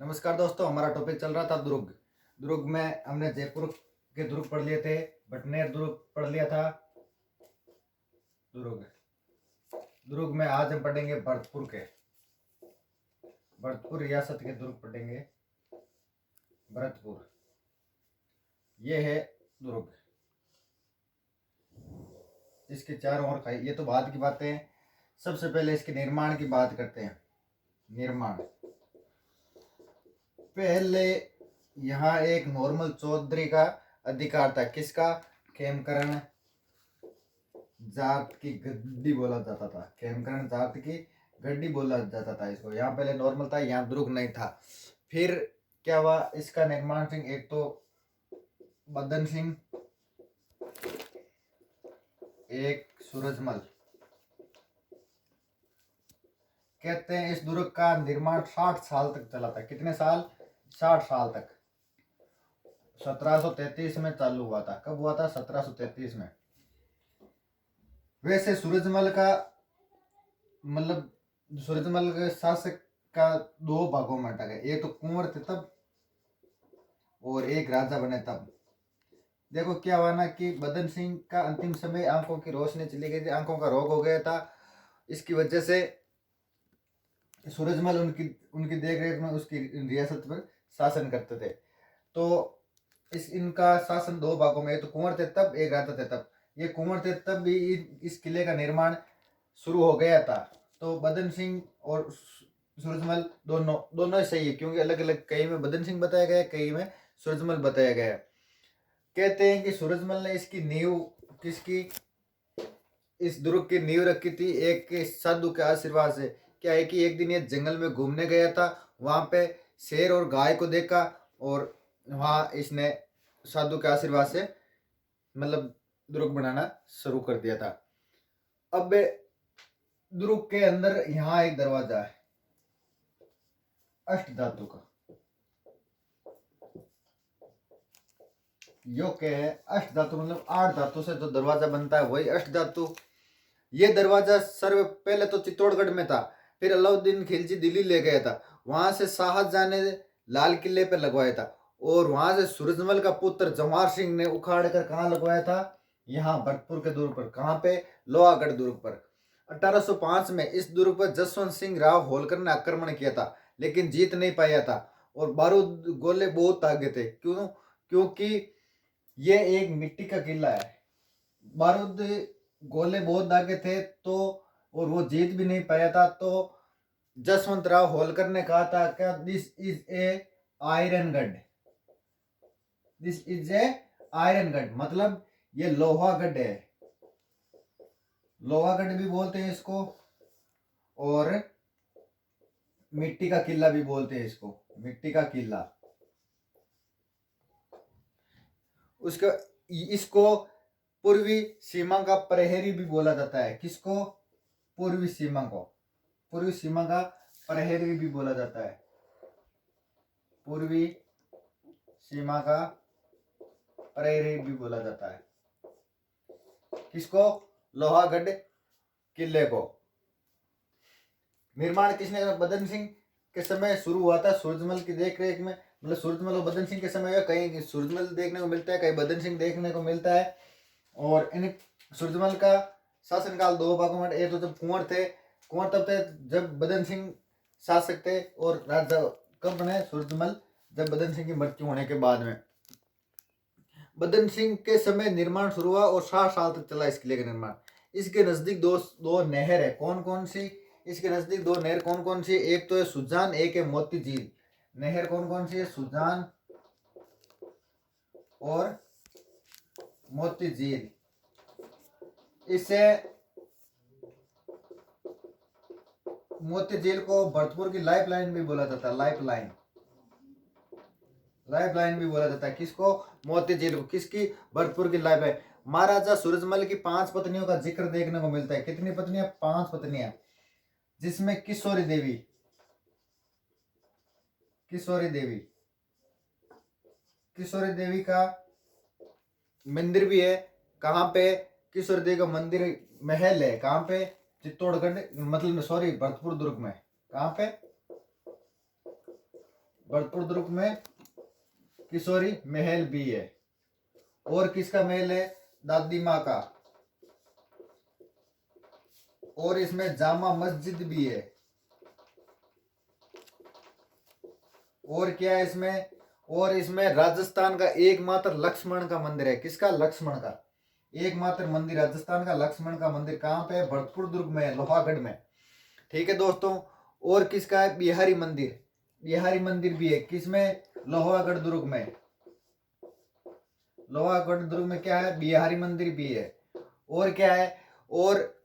नमस्कार दोस्तों, हमारा टॉपिक चल रहा था दुर्ग। दुर्ग में हमने जयपुर के दुर्ग पढ़ लिए थे, भटनेर दुर्ग पढ़ लिया था। दुर्ग दुर्ग में आज हम पढ़ेंगे भरतपुर रियासत के दुर्ग पढ़ेंगे। भरतपुर, ये है दुर्ग। इसके चारों ओर खाई, ये तो बाद की बातें हैं। सबसे पहले इसके निर्माण की बात करते हैं। निर्माण, पहले यहाँ एक नॉर्मल चौधरी का अधिकार था। किसका? खेमकरण जात की गद्दी बोला जाता था। खेमकरण जात की गद्दी बोला जाता था इसको। यहाँ पहले नॉर्मल था, यहाँ दुर्ग नहीं था। फिर क्या हुआ? इसका निर्माण सिंह, एक तो बदन सिंह, एक सूरजमल। कहते हैं इस दुर्ग का निर्माण 60 साल तक चला था। कितने साल? 60 साल तक। 1733 में चालू हुआ था। कब हुआ था? 1733 में। वैसे सूरजमल का मतलब सूरजमल के शासक का दो भागों में बटा गया। एक तो कुंवर थे तब, और एक राजा बने तब। देखो क्या हुआ ना कि बदन सिंह का अंतिम समय आंखों की रोशनी चली गई थी, आंखों का रोग हो गया था। इसकी वजह से सूरजमल उनकी उनकी देख रेख में उसकी रियासत पर शासन करते थे। तो इनका शासन दो भागों में, एक तो कुंवर थे तब, एक राजा थे तब। ये कुंवर थे तब भी इस किले का निर्माण शुरू हो गया था। तो बदन सिंह और सूरजमल दोनों ही सही है, क्योंकि अलग अलग, कई में बदन सिंह बताया गया है, कई में सूरजमल बताया गया है। कहते हैं कि सूरजमल ने इसकी नींव, किसकी? इस दुर्ग की नींव रखी थी एक साधु के आशीर्वाद से। क्या है कि एक दिन ये जंगल में घूमने गया था, वहां पे शेर और गाय को देखा, और वहां इसने साधु के आशीर्वाद से मतलब दुर्ग बनाना शुरू कर दिया था। अब दुर्ग के अंदर यहाँ एक दरवाजा है अष्ट धातु का। यो क्या है? अष्ट धातु मतलब 8 धातु से जो दरवाजा बनता है वही अष्ट धातु। ये दरवाजा सर्व पहले तो चित्तौड़गढ़ में था, फिर अलाउद्दीन खिलजी दिल्ली ले गया था, वहां से शाहजहां ने लाल किले पे लगवाया था, और वहां से सूरजमल का पुत्र जवाहर सिंह ने उखाड़ कर कहाँ लगवाया था? यहाँ भरतपुर के दुर्ग पर। कहाँ पे? लोहागढ़ दुर्ग पर। 1805 में इस दुर्ग पर जसवंत सिंह राव होलकर ने आक्रमण किया था, लेकिन जीत नहीं पाया था, और बारूद गोले बहुत आगे थे। क्यों? क्योंकि ये एक मिट्टी का किला है, बारूद गोले बहुत आगे थे, तो और वो जीत भी नहीं पाया था। तो जसवंत राव होलकर ने कहा था क्या दिस इज ए आयरन गढ़। दिस इज ए आयरन गढ़ मतलब ये लोहागढ़ है। लोहागढ़ भी बोलते हैं इसको, और मिट्टी का किला भी बोलते हैं इसको। मिट्टी का किला। उसका इसको पूर्वी सीमा का प्रहरी भी बोला जाता है। किसको? पूर्वी सीमा को। पूर्वी सीमा का प्रहरी भी बोला जाता है। पूर्वी सीमा का प्रहरी भी बोला जाता है। किसको? लोहागढ़ किले को। निर्माण किसने? बदन सिंह के समय शुरू हुआ था, सूरजमल की देख रेख में। मतलब सूरजमल और बदन सिंह के समय कहीं सूरजमल देखने को मिलता है, कहीं बदन सिंह देखने को मिलता है। और इन सूरजमल का शासनकाल दो भागों में। एक तो जब कुंवर तब थे जब बदन सिंह शासक थे, और राजा कब बने? सूरजमल, जब बदन सिंह की मृत्यु होने के बाद में। बदन सिंह के समय निर्माण शुरू हुआ और 60 साल तक चला इस किले का निर्माण। इसके नजदीक दो नहर है। कौन कौन सी? इसके नजदीक दो नहर कौन कौन सी? एक तो है सुजान, एक है मोती झील। नहर कौन कौन सी है? सुजान और मोती झील। इसे मोती झील को भरतपुर की लाइफ लाइन भी बोला जाता है। लाइफ लाइन भी बोला जाता है। किसको? मोती झील को। किसकी? भरतपुर की लाइफ लाइन। महाराजा सूरजमल की 5 पत्नियों का जिक्र देखने को मिलता है। कितनी पत्नियां? 5 पत्नियां, जिसमें किशोरी देवी किशोरी देवी का मंदिर भी है। कहाँ पे? किशोरी देवी का मंदिर, महल है। कहाँ पे? चित्तौड़गढ़, मतलब सॉरी, भरतपुर दुर्ग में। कहाँ पे? भरतपुर दुर्ग में किशोरी महल भी है। और किसका महल है? दादी माँ का। और इसमें जामा मस्जिद भी है। और क्या है इसमें? और इसमें राजस्थान का एकमात्र लक्ष्मण का मंदिर है। किसका? लक्ष्मण का एकमात्र मंदिर, राजस्थान का लक्ष्मण का मंदिर कहाँ पे है? भरतपुर दुर्ग में है, लोहागढ़ में। ठीक है दोस्तों। और किसका है? बिहारी मंदिर। बिहारी मंदिर भी है। किसमें? लोहागढ़ दुर्ग में। लोहागढ़ दुर्ग में क्या है? बिहारी मंदिर भी है। और क्या है? और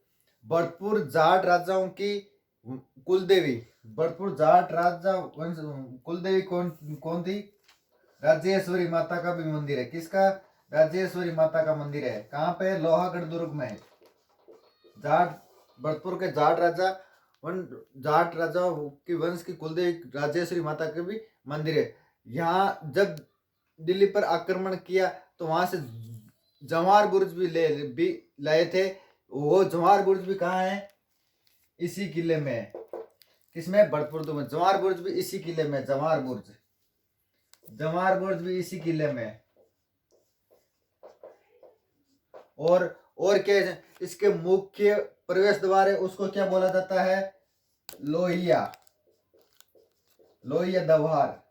भरतपुर जाट राजाओं की कुलदेवी, भरतपुर जाट राजा कुलदेवी कौन कौन थी? राजेश्वरी माता का भी मंदिर है। किसका? राजेश्वरी माता का मंदिर है। कहाँ पे? लोहागढ़ दुर्ग में। जाट, भरतपुर के जाट राजा की वंश की कुलदेवी राजेश्वरी माता के भी मंदिर है। यहाँ जब दिल्ली पर आक्रमण किया तो वहां से जवाहर बुर्ज भी लाए थे। वो जवाहर बुर्ज भी कहाँ है? इसी किले में है। किसमें? भरतपुर में। जवाहर बुर्ज भी इसी किले में। जवाहर बुर्ज भी इसी किले में है। और क्या है? इसके मुख्य प्रवेश द्वार है, उसको क्या बोला जाता है? लोहिया द्वार।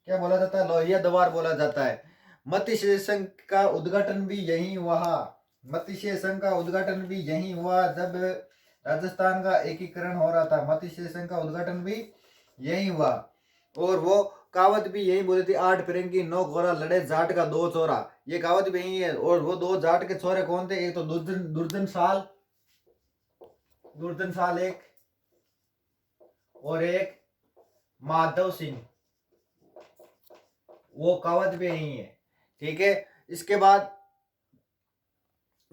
क्या बोला जाता है? लोहिया द्वार बोला जाता है। मत्स्य संघ का उद्घाटन भी यही हुआ। मत्स्य संघ का उद्घाटन भी यही हुआ जब राजस्थान का एकीकरण हो रहा था। मत्स्य संघ का उद्घाटन भी यही हुआ। और वो कहावत भी यही बोली थी, 8 फिरंगी 9 गोरा लड़े जाट का 2 छोरा। ये कहावत भी यही है। और वो 2 जाट के छोरे कौन थे? एक तो दुर्जन साल एक, और एक माधव सिंह। वो कहावत भी यही है। ठीक है। इसके बाद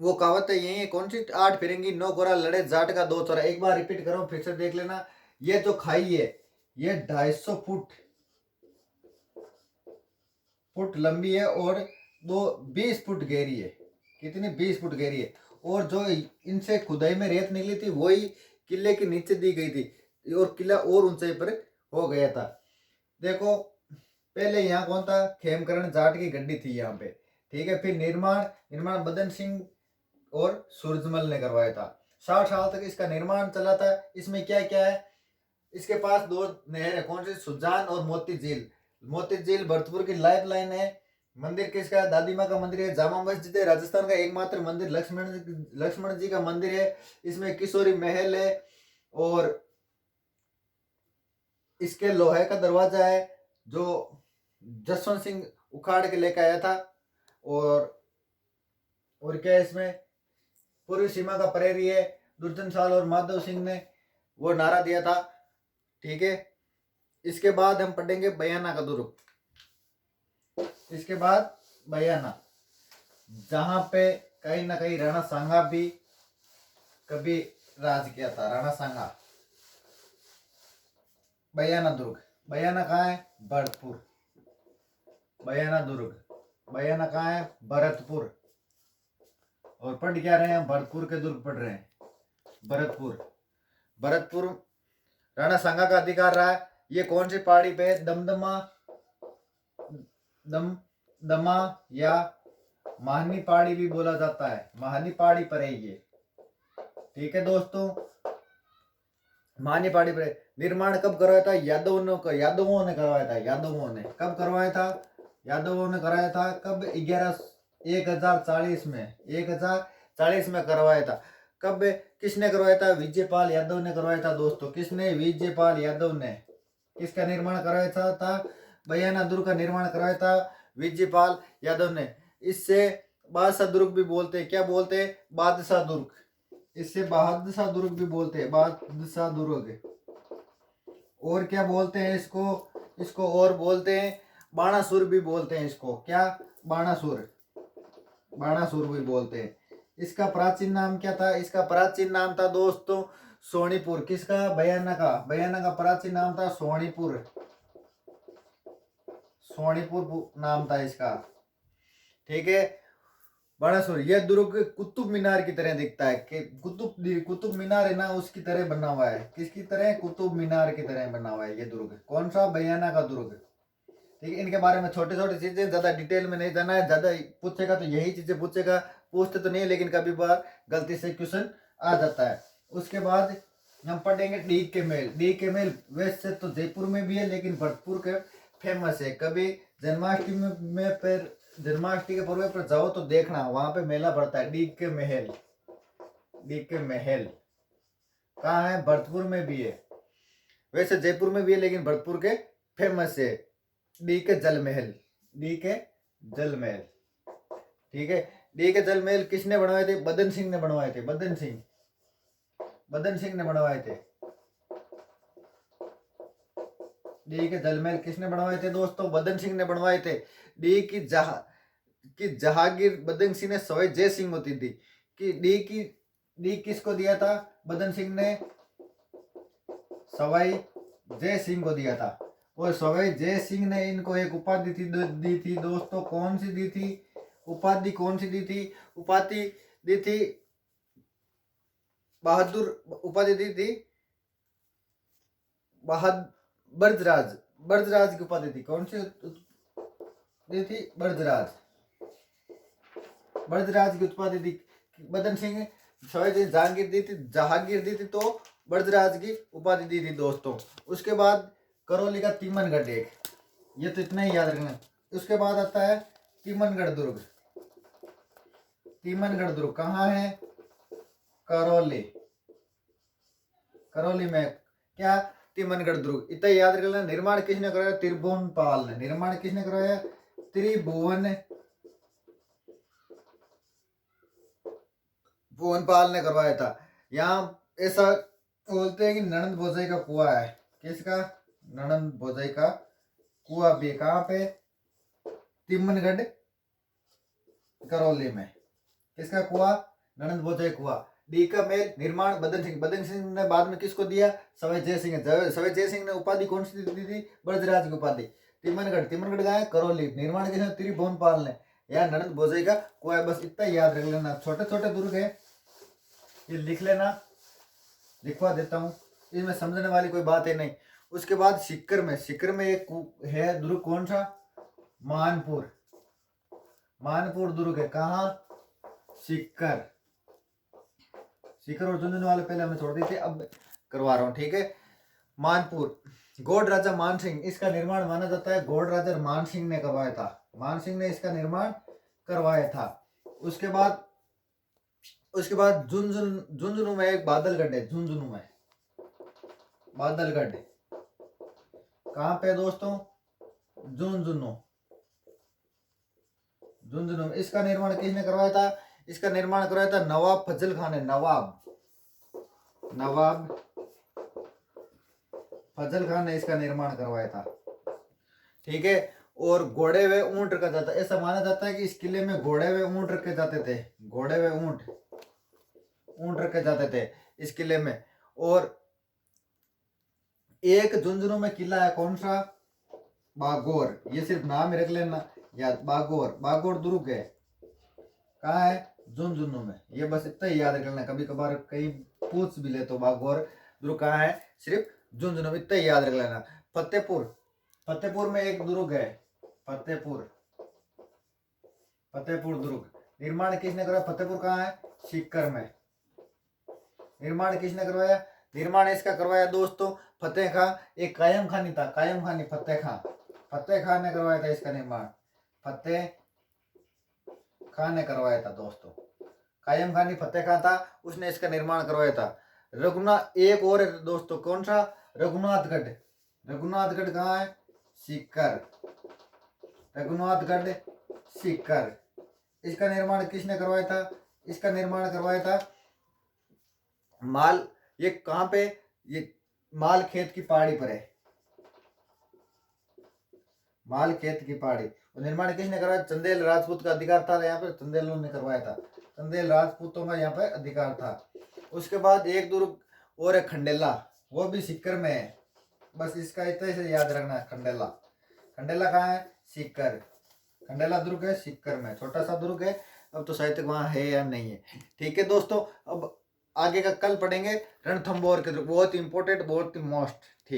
वो कहावत है यही है, कौन सी? 8 फिरंगी 9 गोरा लड़े जाट का 2 छोरा। एक बार रिपीट करो, फिर से देख लेना। ये जो खाई है ये 250 फुट लंबी है और 20 फुट गहरी है। कितनी? 20 फुट गहरी है। और जो इनसे खुदाई में रेत निकली थी वही किले के नीचे दी गई थी और किला और ऊंचाई पर हो गया था। देखो, पहले यहाँ कौन था? खेमकरण जाट की गड्डी थी यहाँ पे। ठीक है। फिर निर्माण बदन सिंह और सूरजमल ने करवाया था। 60 साल तक इसका निर्माण चला था। इसमें क्या क्या है? इसके पास 2 नहर है। कौन सी? सुजान और मोती झील। मोती झील भरतपुर की लाइफ लाइन है। मंदिर किसका है? दादी माँ का मंदिर है। जामा मस्जिद है। राजस्थान का एकमात्र मंदिर लक्ष्मण जी का मंदिर है। इसमें किशोरी महल है। और इसके लोहे का दरवाजा है जो जसवंत सिंह उखाड़ के लेकर आया था। और क्या है इसमें? पूर्वी सीमा का प्रहरी है। दुर्जन साल और माधव सिंह ने वो नारा दिया था। ठीक है। इसके बाद हम पढ़ेंगे बयाना का दुर्ग। इसके बाद बयाना, जहां पे कहीं ना कहीं राणा सांगा भी कभी राज किया था। राणा सांगा। बयाना दुर्ग। बयाना कहाँ है? भरतपुर। बयाना दुर्ग। बयाना कहाँ है? भरतपुर। और पढ़ क्या रहे हैं? भरतपुर के दुर्ग पढ़ रहे हैं। भरतपुर राणा सांगा का अधिकार रहा है। ये कौन सी पहाड़ी पे? दमा या महानी पहाड़ी भी बोला जाता है। महानी पहाड़ी पर है ये। ठीक है दोस्तों, महानी पहाड़ी पर। निर्माण कब करवाया था? यादवों ने करवाया था। यादवों ने कब करवाया था? यादवों ने कराया था। कब? 1040 में 1040 में करवाया था। कब? किसने करवाया था? विजयपाल यादव ने करवाया था दोस्तों। किसने? विजयपाल यादव ने। किसका निर्माण कराया था? बयाना दुर्ग का निर्माण कराया था विजयपाल यादव ने। इससे बादशाह दुर्ग भी बोलते हैं। क्या बोलते हैं? बादशाह दुर्ग। इससे बादशाह दुर्ग भी बोलते हैं। बादशाह दुर्ग। और क्या बोलते हैं इसको और बोलते हैं बाणासुर भी बोलते हैं इसको। क्या? बाणासुर भी बोलते हैं। इसका प्राचीन नाम क्या था? इसका प्राचीन नाम था दोस्तों सोनीपुर। किसका? बयाना का प्राचीन नाम था सोनीपुर नाम था इसका। ठीक है। बाणासुर, यह दुर्ग कुतुब मीनार की तरह दिखता है कि कुतुब मीनार है ना, उसकी तरह बना हुआ है। किसकी तरह? कुतुब मीनार की तरह बना हुआ है ये दुर्ग। कौन सा? बयाना का दुर्ग। ठीक है, इनके बारे में छोटी छोटी चीजें, ज्यादा डिटेल में नहीं जाना है। ज्यादा पूछेगा तो यही चीजें पूछेगा, पूछते तो नहीं लेकिन कभी बार गलती से क्वेश्चन आ जाता है। उसके बाद हम पढ़ेंगे डी के महल। डी के महल वैसे तो जयपुर में भी है लेकिन भरतपुर के फेमस है। कभी जन्माष्टमी में पर जन्माष्टमी के पर्व पर जाओ तो देखना, वहां पे मेला पड़ता है। डी के महल, डी के महल कहाँ है? भरतपुर में भी है। वैसे जयपुर में भी है लेकिन भरतपुर के फेमस है। डी के जल महल, डी के जल महल। ठीक है, डी के जल महल किसने बनवाए थे? बदन सिंह ने बनवाए थे। बदन सिंह, बदन सिंह ने बनवाए थे। डी के जल महल किसने बनवाए थे दोस्तों? बदन सिंह ने बनवाए थे। डी की जहांगीर बदन सिंह ने सवाई जय सिंह होती थी। कि डी किसको दिया था? बदन सिंह ने सवाई जय सिंह को दिया था। और सवाई जय सिंह ने इनको एक उपाधि दी थी दोस्तों। कौन सी दी थी उपाधि? कौन सी दी थी उपाधि? दी थी बहादुर। उपाधि दी थी बर्जराज। बर्जराज की उपाधि थी। कौन सी दी थी? बर्जराज। बर्जराज की उपाधि दी। बदन सिंह सवाई जहांगीर दी थी, जहांगीर दी थी तो बर्जराज की उपाधि दी थी दोस्तों। उसके बाद करौली का तीमनगढ़ एक, ये तो इतना ही याद रखना। उसके बाद आता है तीमनगढ़ दुर्ग। तीमनगढ़ दुर्ग कहाँ है? करौली। करौली में क्या? तीमनगढ़ दुर्ग। इतना याद रख लेना। निर्माण किसने कराया? त्रिभुवनपाल ने। निर्माण किसने कराया? भुवनपाल ने करवाया था। यहाँ ऐसा बोलते हैं कि ननंद भोजई का कुआं है। किसका? ननंद भोजई का कुआं भी। कहाँ पे? तिमनगढ़ करौली में। किसका कुआं? ननंद भोजई कुआं। डी का मेल निर्माण बदन सिंह। बदन सिंह ने बाद में किसको दिया? सवाई जय सिंह। सवाई जय सिंह ने उपाधि कौन सी दी थी? बर्जराज की उपाधि। तिमनगढ़, तिमनगढ़ का है करौली। निर्माण किसने? त्रिभुवनपाल ने। या ननंद भोजई का कुआं। बस इतना याद रख लेना। छोटे छोटे दुर्ग है, ये लिख लेना, लिखवा देता हूँ। इसमें समझने वाली कोई बात है नहीं। उसके बाद सीकर में, सीकर में एक है दुर्ग। कौन सा? मानपुर। मानपुर दुर्ग है। कहाँ? सीकर। सीकर और झुंझुनू वाले पहले हमने छोड़ दी थी, अब करवा रहा हूँ। ठीक है, मानपुर। गौड़ राजा मान सिंह, इसका निर्माण माना जाता है गौड़ राजा मान सिंह ने करवाया था। मान सिंह ने इसका निर्माण करवाया था। उसके बाद झुंझुनू में एक बादलगढ़ है। झुंझुनू में बादलगढ़ कहाँ पे दोस्तों? झुंझुनू। झुंझुनू में इसका निर्माण किसने करवाया था? इसका निर्माण करवाया था नवाब फजल खान ने। नवाब फजल खान ने इसका निर्माण करवाया था। ठीक है, और घोड़े व ऊंट रखा जाता है। ऐसा माना जाता है कि इस किले में घोड़े व ऊंट रखे जाते थे। घोड़े व ऊंट रखे जाते थे इस किले में। और एक झुंझुनू में किला है। कौन सा? बागौर। ये सिर्फ नाम ही रख लेना याद। बागौर दुर्ग है। कहाँ है? झुंझुनू में। ये बस इतना ही याद रख लेना। कभी कभार कहीं पूछ भी ले तो बागौर दुर्ग कहाँ है? सिर्फ झुंझुनू में। इतना ही याद रख लेना। फतेहपुर में एक दुर्ग है। फतेहपुर दुर्ग। निर्माण किसने करवाया? फतेहपुर कहाँ है? सीकर में। निर्माण किसने करवाया? निर्माण इसका करवाया दोस्तों फतेह खां। एक कायम खानी था, कायम खानी। फतेह खां ने करवाया था इसका निर्माण। फतेह खां ने करवाया था दोस्तों। कायम खानी फतेह खां था, उसने इसका निर्माण करवाया था। रघुनाथ एक और है दोस्तों। कौन सा? रघुनाथगढ़। रघुनाथगढ़ कहाँ है? सीकर। रघुनाथगढ़ सीकर। इसका निर्माण किसने करवाया था? इसका निर्माण करवाया था माल। ये कहाँ पे? ये माल खेत की पहाड़ी पर है। माल खेत की पहाड़ी। और निर्माण किसने करवाया? चंदेल राजपूत का अधिकार था यहाँ पे। चंदेलों ने करवाया था। चंदेल राजपूतों का यहाँ पे अधिकार था। उसके बाद एक दुर्ग और है खंडेला, वो भी सीकर में है। बस इसका इतना से याद रखना है। खंडेला कहाँ है? सीकर। खंडेला दुर्ग है सीकर में। छोटा सा दुर्ग है, अब तो शायद तक वहाँ है या नहीं है। ठीक है दोस्तों, अब आगे का कल पढ़ेंगे रणथंबोर के, बहुत इंपॉर्टेंट, बहुत ही मोस्ट। ठीक।